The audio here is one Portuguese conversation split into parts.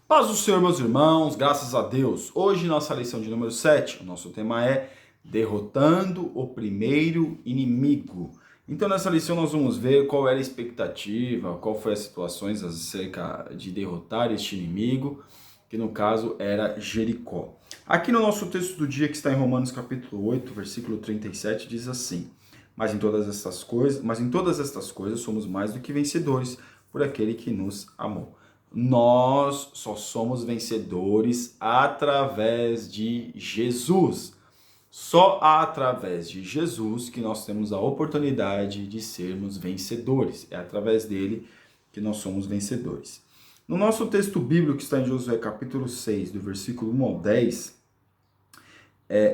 Paz do Senhor, meus irmãos, graças a Deus. Hoje, nossa lição de número 7, o nosso tema é derrotando o primeiro inimigo. Então, nessa lição nós vamos ver qual era a expectativa, qual foi as situações acerca de derrotar este inimigo, que no caso era Jericó. Aqui no nosso texto do dia, que está em Romanos capítulo 8, versículo 37, diz assim: Mas em todas estas coisas somos mais do que vencedores por aquele que nos amou. Nós só somos vencedores através de Jesus. Só através de Jesus que nós temos a oportunidade de sermos vencedores. É através dele que nós somos vencedores. No nosso texto bíblico, que está em Josué capítulo 6, do versículo 1 ao 10,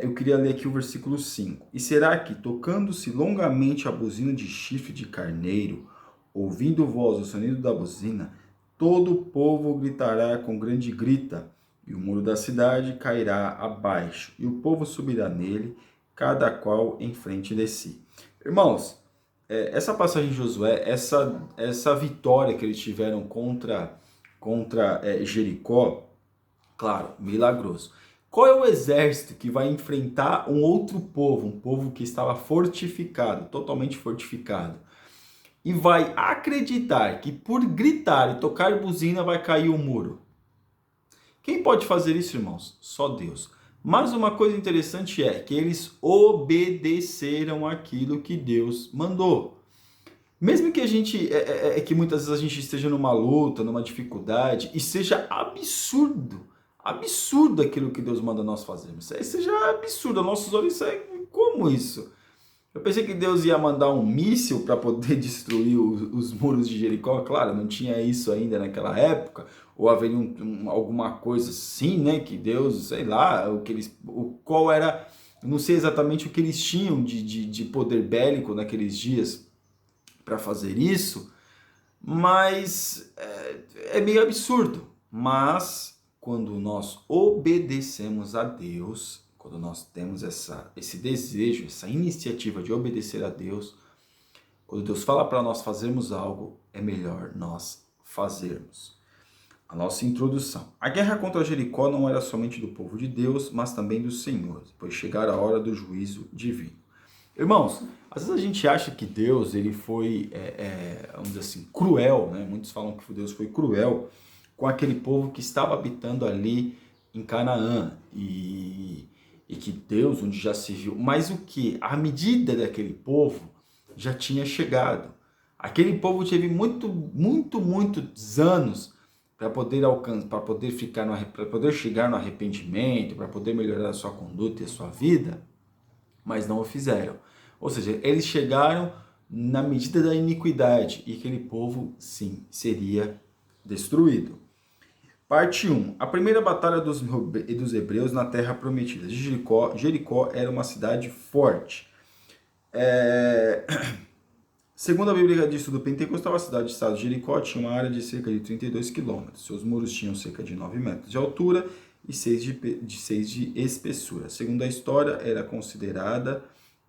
eu queria ler aqui o versículo 5. E será que, tocando-se longamente a buzina de chifre de carneiro, ouvindo voz o sonido da buzina, todo o povo gritará com grande grita, e o muro da cidade cairá abaixo, e o povo subirá nele, cada qual em frente de si. Irmãos, essa passagem de Josué, essa vitória que eles tiveram contra Jericó, claro, milagroso. Qual é o exército que vai enfrentar um outro povo, um povo que estava fortificado, totalmente fortificado, e vai acreditar que por gritar e tocar buzina vai cair o muro? Quem pode fazer isso, irmãos? Só Deus. Mas uma coisa interessante é que eles obedeceram aquilo que Deus mandou. Mesmo que que muitas vezes a gente esteja numa luta, numa dificuldade, e seja absurdo aquilo que Deus manda nós fazermos. Seja absurdo, nossos olhos saem, como isso? Eu pensei que Deus ia mandar um míssil para poder destruir os muros de Jericó. Claro, não tinha isso ainda naquela época. Ou haveria alguma coisa assim, né? Que Deus, sei lá, qual era... Não sei exatamente o que eles tinham de poder bélico naqueles dias para fazer isso. Mas é meio absurdo. Mas quando nós obedecemos a Deus... Quando nós temos esse desejo, essa iniciativa de obedecer a Deus, quando Deus fala para nós fazermos algo, é melhor nós fazermos. A nossa introdução. A guerra contra Jericó não era somente do povo de Deus, mas também do Senhor, pois chegara a hora do juízo divino. Irmãos, às vezes a gente acha que Deus ele foi, vamos dizer assim, cruel, né? Muitos falam que Deus foi cruel com aquele povo que estava habitando ali em Canaã e que Deus, onde já se viu, mas o que? A medida daquele povo já tinha chegado. Aquele povo teve muitos anos para poder alcançar, para poder chegar no arrependimento, para poder melhorar a sua conduta e a sua vida, mas não o fizeram. Ou seja, eles chegaram na medida da iniquidade e aquele povo, sim, seria destruído. Parte 1. A primeira batalha dos hebreus na terra prometida. Jericó era uma cidade forte. Segundo a Bíblia de Estudo Pentecostal, a cidade-estado de Jericó tinha uma área de cerca de 32 quilômetros. Seus muros tinham cerca de 9 metros de altura e 6 de espessura. Segundo a história, era considerada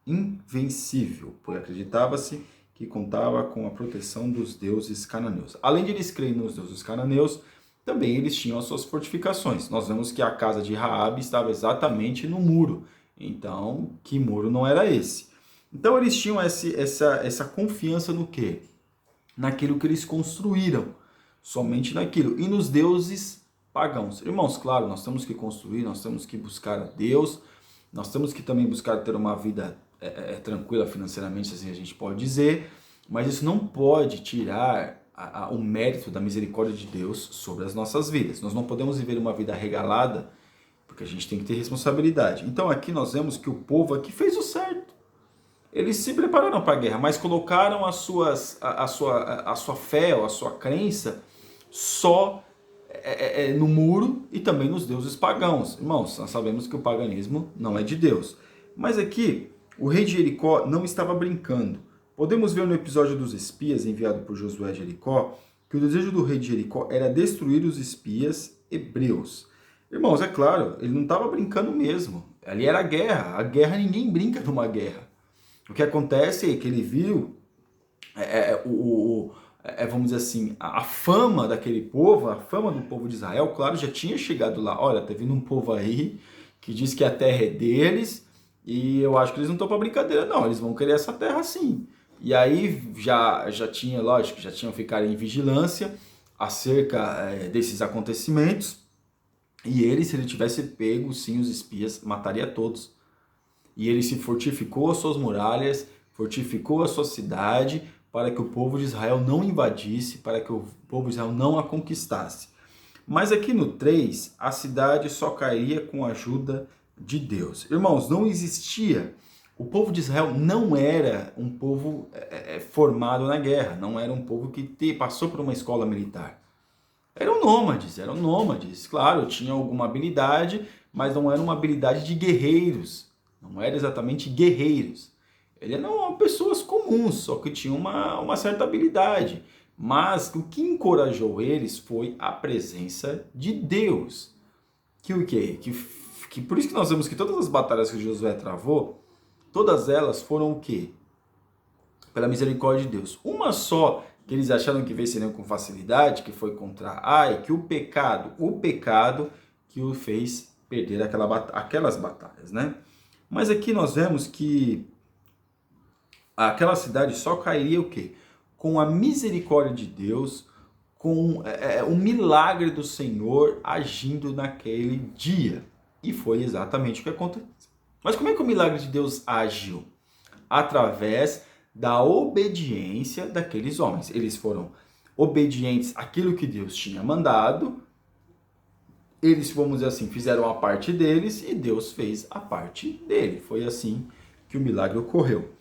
invencível, pois acreditava-se que contava com a proteção dos deuses cananeus. Além de eles crerem nos deuses cananeus, também eles tinham as suas fortificações. Nós vemos que a casa de Raabe estava exatamente no muro. Então, que muro não era esse? Então, eles tinham essa confiança no quê? Naquilo que eles construíram. Somente naquilo. E nos deuses pagãos. Irmãos, claro, nós temos que construir, nós temos que buscar a Deus, nós temos que também buscar ter uma vida tranquila financeiramente, assim a gente pode dizer, mas isso não pode tirar o mérito da misericórdia de Deus sobre as nossas vidas. Nós não podemos viver uma vida regalada, porque a gente tem que ter responsabilidade. Então aqui nós vemos que o povo aqui fez o certo. Eles se prepararam para a guerra, mas colocaram a sua fé ou a sua crença só no muro e também nos deuses pagãos. Irmãos, nós sabemos que o paganismo não é de Deus. Mas aqui, o rei de Jericó não estava brincando. Podemos ver no episódio dos espias enviado por Josué a Jericó que o desejo do rei de Jericó era destruir os espias hebreus. Irmãos, é claro, ele não estava brincando mesmo. Ali era a guerra. A guerra, ninguém brinca numa guerra. O que acontece é que ele viu vamos dizer assim, a fama daquele povo, a fama do povo de Israel, claro, já tinha chegado lá. Olha, tá vindo um povo aí que diz que a terra é deles e eu acho que eles não estão para brincadeira, não. Eles vão querer essa terra sim. E aí já tinha, lógico, já tinham ficado em vigilância acerca desses acontecimentos. E ele, se ele tivesse pego, sim, os espias, mataria todos. E ele se fortificou as suas muralhas, fortificou a sua cidade, para que o povo de Israel não invadisse, para que o povo de Israel não a conquistasse. Mas aqui no 3, a cidade só cairia com a ajuda de Deus. Irmãos, não existia. O povo de Israel não era um povo formado na guerra, não era um povo que passou por uma escola militar. Eram nômades, claro, tinham alguma habilidade, mas não era uma habilidade de guerreiros, não era exatamente guerreiros. Eles eram pessoas comuns, só que tinham uma certa habilidade. Mas o que encorajou eles foi a presença de Deus. Que o quê? Que por isso que nós vemos que todas as batalhas que Josué travou, todas elas foram o quê? Pela misericórdia de Deus. Uma só que eles acharam que venceriam com facilidade, que foi contra Ai, que o pecado que o fez perder aquelas batalhas, né? Mas aqui nós vemos que aquela cidade só cairia o quê? Com a misericórdia de Deus, com o milagre do Senhor agindo naquele dia. E foi exatamente o que aconteceu. Mas como é que o milagre de Deus agiu? Através da obediência daqueles homens. Eles foram obedientes àquilo que Deus tinha mandado. Eles, vamos dizer assim, fizeram a parte deles e Deus fez a parte dele. Foi assim que o milagre ocorreu.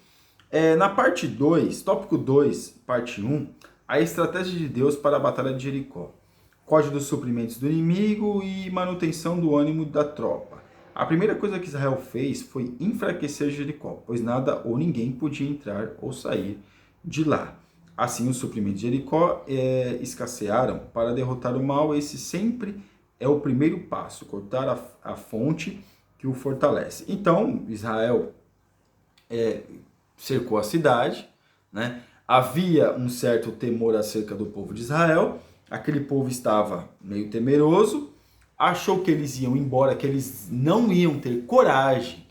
Na parte 2, tópico 2, parte 1, a estratégia de Deus para a batalha de Jericó. Código dos suprimentos do inimigo e manutenção do ânimo da tropa. A primeira coisa que Israel fez foi enfraquecer Jericó, pois nada ou ninguém podia entrar ou sair de lá. Assim, os suprimentos de Jericó escassearam. Para derrotar o mal, esse sempre é o primeiro passo, cortar a fonte que o fortalece. Então, Israel cercou a cidade, né? Havia um certo temor acerca do povo de Israel, aquele povo estava meio temeroso, achou que eles iam embora, que eles não iam ter coragem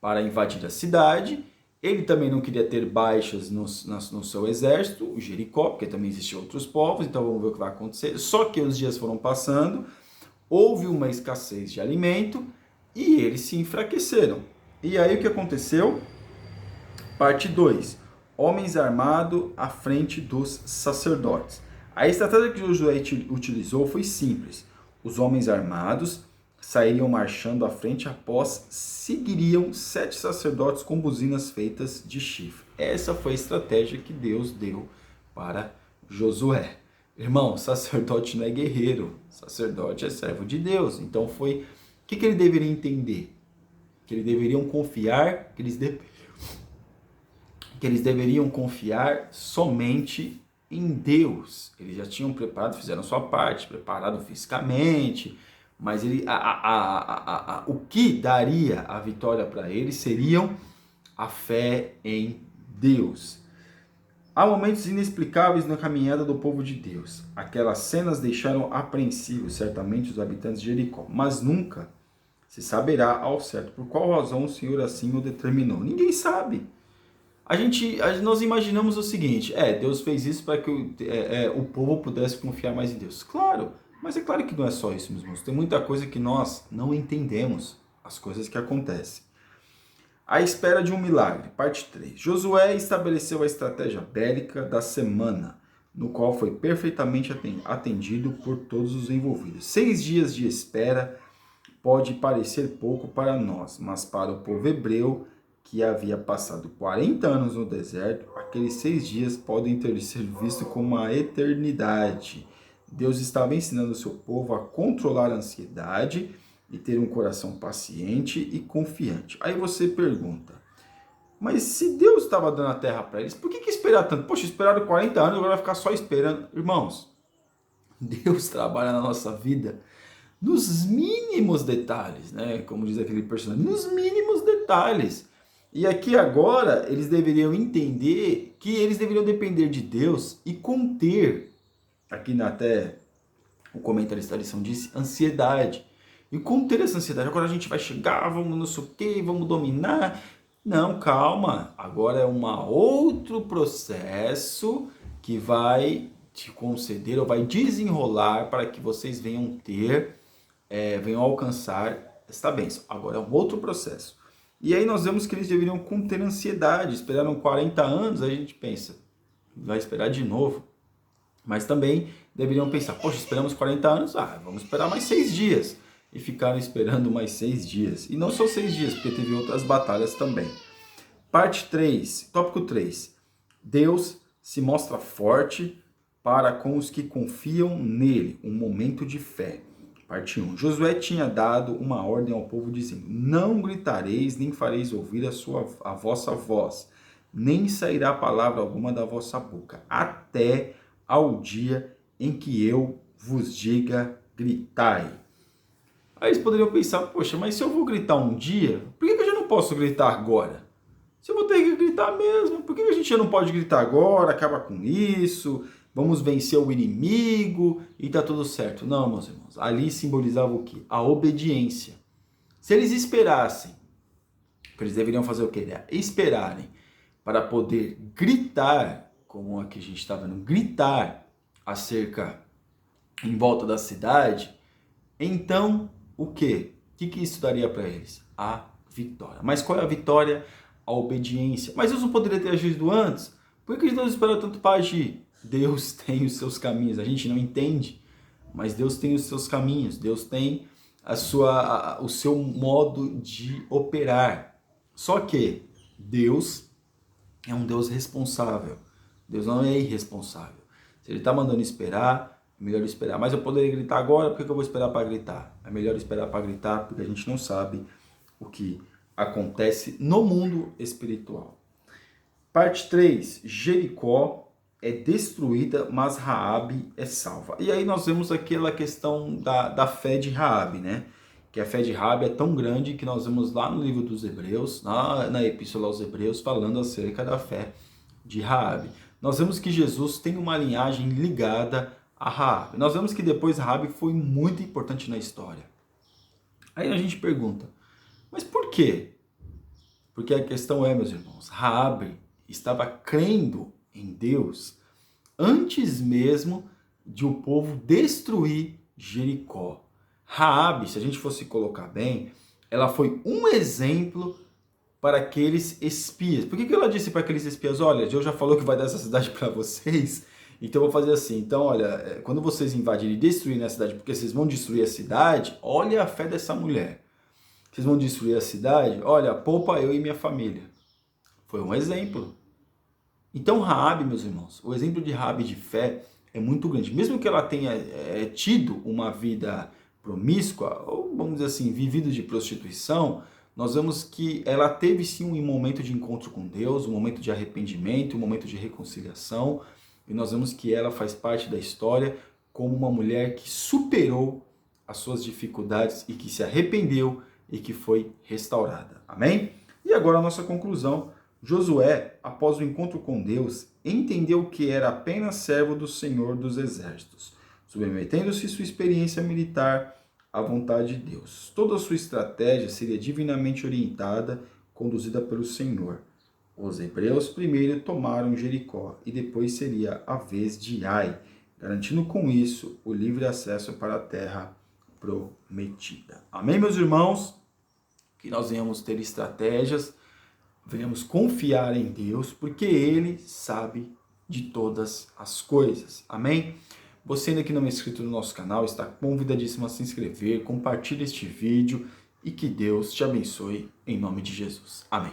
para invadir a cidade. Ele também não queria ter baixas no seu exército, o Jericó, porque também existiam outros povos, então vamos ver o que vai acontecer. Só que os dias foram passando, houve uma escassez de alimento e eles se enfraqueceram. E aí o que aconteceu? Parte 2. Homens armados à frente dos sacerdotes. A estratégia que Josué utilizou foi simples. Os homens armados sairiam marchando à frente após seguiriam 7 sacerdotes com buzinas feitas de chifre. Essa foi a estratégia que Deus deu para Josué. Irmão, sacerdote não é guerreiro, sacerdote é servo de Deus. Então foi, o que ele deveria entender? Que eles deveriam confiar, que eles deveriam confiar somente em Deus. Eles já tinham preparado, fizeram sua parte, preparado fisicamente, mas o que daria a vitória para eles seriam a fé em Deus. Há momentos inexplicáveis na caminhada do povo de Deus. Aquelas cenas deixaram apreensivos certamente os habitantes de Jericó, mas nunca se saberá ao certo por qual razão o Senhor assim o determinou. Ninguém sabe. Nós imaginamos o seguinte, Deus fez isso para que o povo pudesse confiar mais em Deus. Claro, mas é claro que não é só isso, meus irmãos. Tem muita coisa que nós não entendemos, as coisas que acontecem. A espera de um milagre, parte 3. Josué estabeleceu a estratégia bélica da semana, no qual foi perfeitamente atendido por todos os envolvidos. 6 dias de espera pode parecer pouco para nós, mas para o povo hebreu, que havia passado 40 anos no deserto, aqueles 6 dias podem ter sido vistos como uma eternidade. Deus estava ensinando o seu povo a controlar a ansiedade e ter um coração paciente e confiante. Aí você pergunta, mas se Deus estava dando a terra para eles, por que esperar tanto? Poxa, esperaram 40 anos, agora vai ficar só esperando. Irmãos, Deus trabalha na nossa vida nos mínimos detalhes, né? Como diz aquele personagem, nos mínimos detalhes. E aqui agora eles deveriam entender que eles deveriam depender de Deus e conter, aqui até o comentarista da lição disse, ansiedade. E conter essa ansiedade, agora a gente vai chegar, vamos não sei o quê, vamos dominar. Não, calma, agora é um outro processo que vai te conceder ou vai desenrolar para que vocês venham ter, venham alcançar esta bênção. Agora é um outro processo. E aí nós vemos que eles deveriam conter ansiedade, esperaram 40 anos, aí a gente pensa, vai esperar de novo. Mas também deveriam pensar, poxa, esperamos 40 anos, vamos esperar mais 6 dias. E ficaram esperando mais 6 dias. E não só 6 dias, porque teve outras batalhas também. Parte 3, tópico 3. Deus se mostra forte para com os que confiam nele, um momento de fé. Parte 1. Josué tinha dado uma ordem ao povo dizendo, não gritareis, nem fareis ouvir a vossa voz, nem sairá palavra alguma da vossa boca, até ao dia em que eu vos diga, gritai. Aí eles poderiam pensar, poxa, mas se eu vou gritar um dia, por que eu já não posso gritar agora? Se eu vou ter que gritar mesmo, por que a gente já não pode gritar agora, acaba com isso, vamos vencer o inimigo e tá tudo certo? Não, meus irmãos, ali simbolizava o quê? A obediência. Se eles esperassem, eles deveriam fazer o quê? Esperarem para poder gritar, como aqui a gente está vendo, gritar acerca em volta da cidade, então o quê? O que isso daria para eles? A vitória. Mas qual é a vitória? A obediência. Mas Deus não poderia ter agido antes? Por que Deus esperou tanto para agir? Deus tem os seus caminhos, a gente não entende, mas Deus tem os seus caminhos, Deus tem o seu modo de operar. Só que Deus é um Deus responsável, Deus não é irresponsável. Se Ele está mandando esperar, é melhor esperar. Mas eu poderia gritar agora, por que eu vou esperar para gritar? É melhor esperar para gritar, porque a gente não sabe o que acontece no mundo espiritual. Parte 3, Jericó é destruída, mas Raabe é salva. E aí nós vemos aquela questão da fé de Raabe, né? Que a fé de Raabe é tão grande que nós vemos lá no livro dos Hebreus, na Epístola aos Hebreus, falando acerca da fé de Raabe. Nós vemos que Jesus tem uma linhagem ligada a Raabe. Nós vemos que depois Raabe foi muito importante na história. Aí a gente pergunta, mas por quê? Porque a questão é, meus irmãos, Raabe estava crendo em Deus antes mesmo de o povo destruir Jericó. Raabe, se a gente fosse colocar bem, ela foi um exemplo para aqueles espias. Por que ela disse para aqueles espias, olha, Deus já falou que vai dar essa cidade para vocês, então eu vou fazer assim, então olha, quando vocês invadirem e destruírem a cidade, porque vocês vão destruir a cidade, olha a fé dessa mulher. Vocês vão destruir a cidade, olha, poupa eu e minha família. Foi um exemplo. Então Raabe, meus irmãos, o exemplo de Raabe de fé é muito grande. Mesmo que ela tenha tido uma vida promíscua, ou vamos dizer assim, vivido de prostituição, nós vemos que ela teve sim um momento de encontro com Deus, um momento de arrependimento, um momento de reconciliação, e nós vemos que ela faz parte da história como uma mulher que superou as suas dificuldades e que se arrependeu e que foi restaurada. Amém? E agora a nossa conclusão. Josué, após o encontro com Deus, entendeu que era apenas servo do Senhor dos Exércitos, submetendo-se sua experiência militar à vontade de Deus. Toda a sua estratégia seria divinamente orientada, conduzida pelo Senhor. Os hebreus primeiro tomaram Jericó e depois seria a vez de Ai, garantindo com isso o livre acesso para a terra prometida. Amém, meus irmãos? Que nós venhamos ter estratégias, venhamos confiar em Deus, porque Ele sabe de todas as coisas. Amém? Você ainda que não é inscrito no nosso canal, está convidadíssimo a se inscrever, compartilhe este vídeo e que Deus te abençoe em nome de Jesus. Amém.